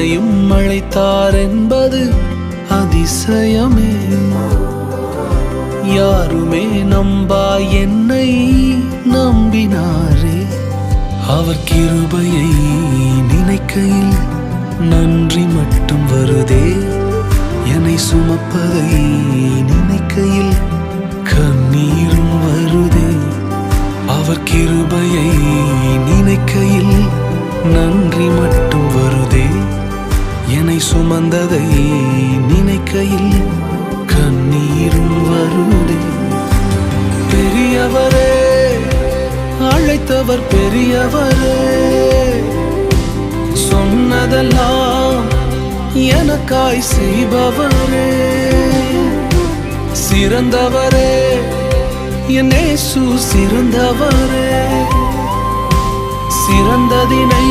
என்னையும் அழைத்தார் என்பது அதிசயமே. யாருமே நம்பா என்னை நம்பினாரே. அவர் கிருபையை நினைக்கையில் நன்றி மட்டும் வருதே. என்னை சுமப்பதை நினைக்கையில் கண்ணீரும் வருதே. அவர் கிருபையை நினைக்கையில் நன்றி மட்டும் வருதே. என்னை சுமந்ததை நினைக்கையில் கண்ணீரும் வருதே. பெரியவரே, அழைத்தவர் பெரியவரே, சொன்னதெல்லாம் எனக்காய் செய்பவரே. சிறந்தவரே, என் இயேசு சிறந்தவரே. சிறந்ததினை